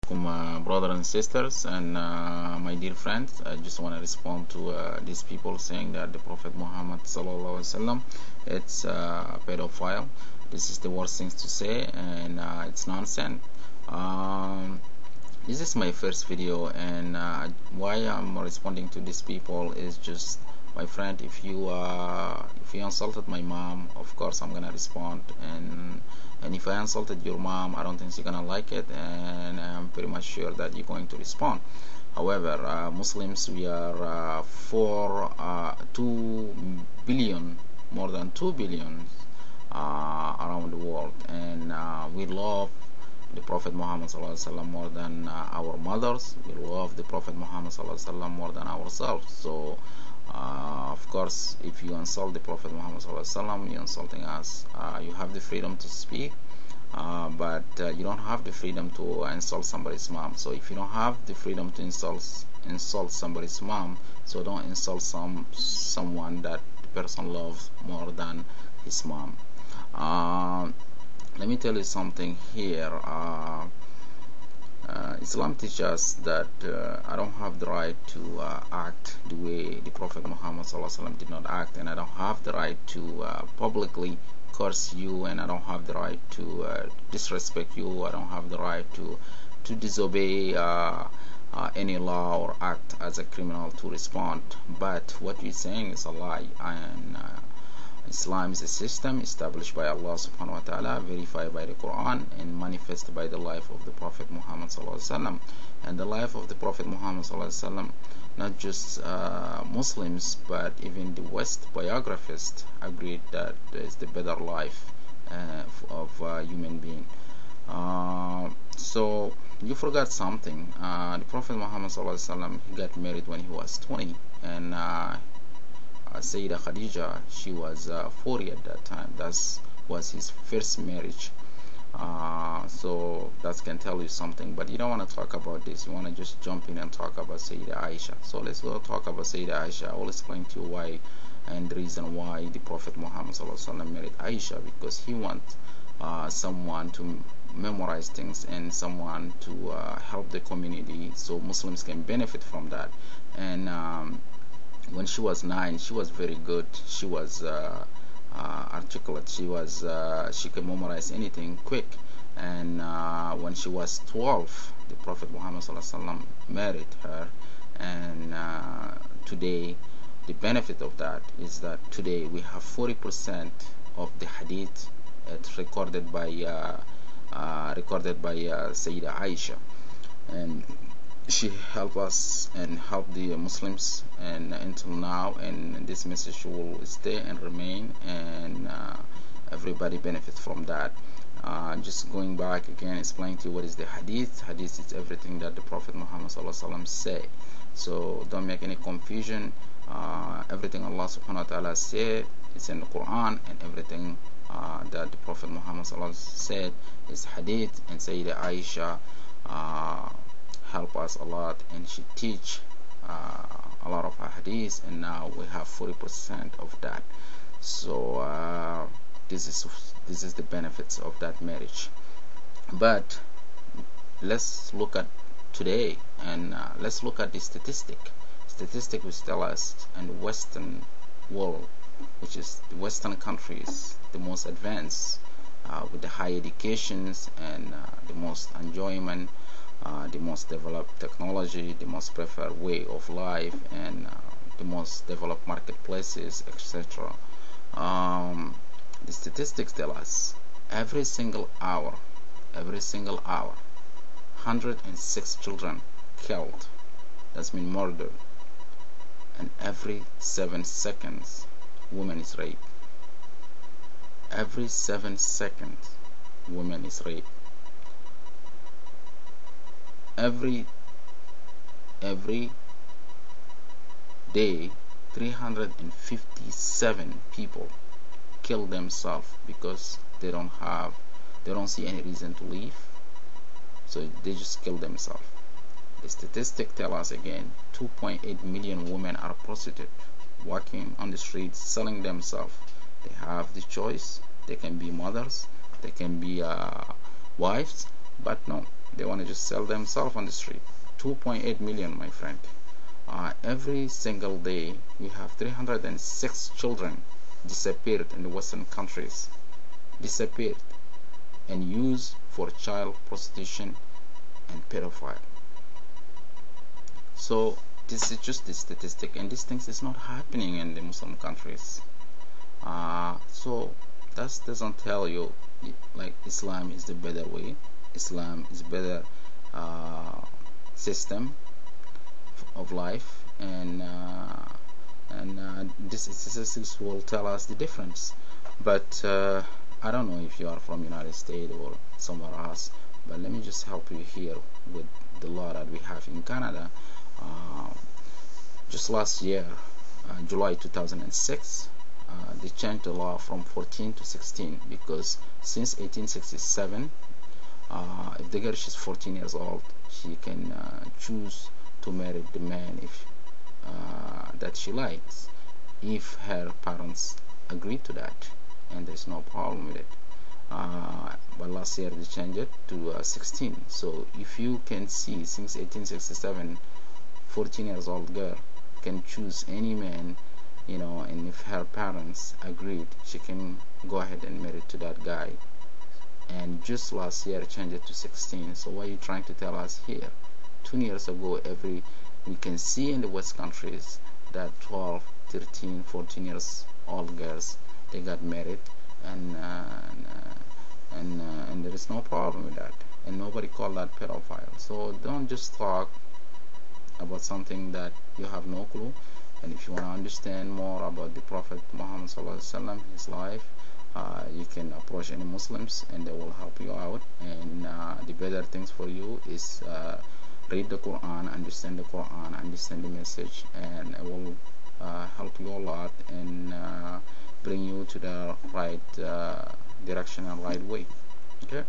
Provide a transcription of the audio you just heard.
alaikum, brothers and sisters, and my dear friends. I just want to respond to these people saying that the Prophet Muhammad sallallahu alaihi wasallam it's a pedophile. This is the worst things to say, and it's nonsense. This is my first video, and why I'm responding to these people is just, my friend, if you insulted my mom, of course I'm gonna respond, and if I insulted your mom, I don't think she's gonna like it, and I'm pretty much sure that you're going to respond. However, Muslims, we are 2 billion, more than 2 billion around the world, and we love the Prophet Muhammad ﷺ more than our mothers. We love the Prophet Muhammad ﷺ more than ourselves. So of course, if you insult the Prophet Muhammad ﷺ, you're insulting us. You have the freedom to speak, but you don't have the freedom to insult somebody's mom. So if you don't have the freedom to insult somebody's mom, so don't insult someone that the person loves more than his mom. Let me tell you something here. Islam teaches us that I don't have the right to act the way the Prophet Muhammad ﷺ did not act, and I don't have the right to publicly curse you, and I don't have the right to disrespect you. I don't have the right to disobey any law or act as a criminal to respond. But what you're saying is a lie, and Islam is a system established by Allah subhanahu wa ta'ala, verified by the Quran, and manifested by the life of the Prophet Muhammad sallallahu alaihi wasallam. And the life of the Prophet Muhammad sallallahu alaihi wasallam, not just Muslims, but even the West biographers agreed that it's the better life of a human being. So you forgot something. The Prophet Muhammad sallallahu alaihi wasallam, he got married when he was 20, and Sayyidah Khadija, she was 40 at that time. That was his first marriage. So that can tell you something, but you don't want to talk about this. You want to just jump in and talk about Sayyidah Ayesha. So let's go talk about Sayyidah Ayesha. I will explain to you why, and the reason why the Prophet Muhammad ﷺ married Ayesha, because he wants someone to memorize things and someone to help the community, so Muslims can benefit from that. And when she was 9, she was very good. She was articulate. She could memorize anything quick. And when she was 12, the Prophet Muhammad ﷺ married her. And today, the benefit of that is that today we have 40% of the hadith recorded by Sayyidah Ayesha, and she helped us and helped the Muslims, and until now, and this message will stay and remain, and everybody benefits from that. Just going back again, explaining to you what is the hadith. Hadith is everything that the Prophet Muhammad ﷺ said. So don't make any confusion. Everything Allah subhanahu wa ta'ala said is in the Quran, and everything that the Prophet Muhammad ﷺ said is hadith. And Sayyidah Ayesha help us a lot, and she teach a lot of hadith, and now we have 40% of that. So this is the benefits of that marriage. But let's look at today, and let's look at the statistic which tell us in the Western world, which is the Western countries, the most advanced, with the high educations and the most enjoyment, the most developed technology, the most preferred way of life, and the most developed marketplaces, etc. The statistics tell us every single hour, 106 children killed. That's mean murdered. And every 7 seconds, woman is raped. Every 7 seconds, woman is raped. Every day, 357 people kill themselves because they don't see any reason to live, so they just kill themselves. The statistics tell us again 2.8 million women are prostitutes, walking on the streets selling themselves. They have the choice. They can be mothers, they can be wives, but no, They want to just sell themselves on the street. 2.8 million, my friend. Every single day we have 306 children disappeared in the Western countries, disappeared and used for child prostitution and pedophile. So this is just the statistic, and these things is not happening in the Muslim countries. So that doesn't tell you like Islam is the better way, Islam is better system of life, and this statistics will tell us the difference. But I don't know if you are from United States or somewhere else, but let me just help you here with the law that we have in Canada. Just last year, July 2006, they changed the law from 14 to 16, because since 1867, if the girl is 14 years old, she can choose to marry the man if that she likes, if her parents agree to that, and there's no problem with it. But last year they changed it to 16. So if you can see, since 1867, 14 years old girl can choose any man, you know, and if her parents agreed, she can go ahead and marry to that guy. And just last year changed it to 16. So what are you trying to tell us here? 2 years ago, we can see in the West countries that 12, 13, 14 years old girls, they got married, and there is no problem with that, and nobody called that pedophile. So don't just talk about something that you have no clue. And if you want to understand more about the Prophet Muhammad sallallahu alaihi wasallam, his life, you can approach any Muslims and they will help you out. And the better things for you is read the Quran, understand the Quran, understand the message, and it will help you a lot and bring you to the right direction and right way. Okay.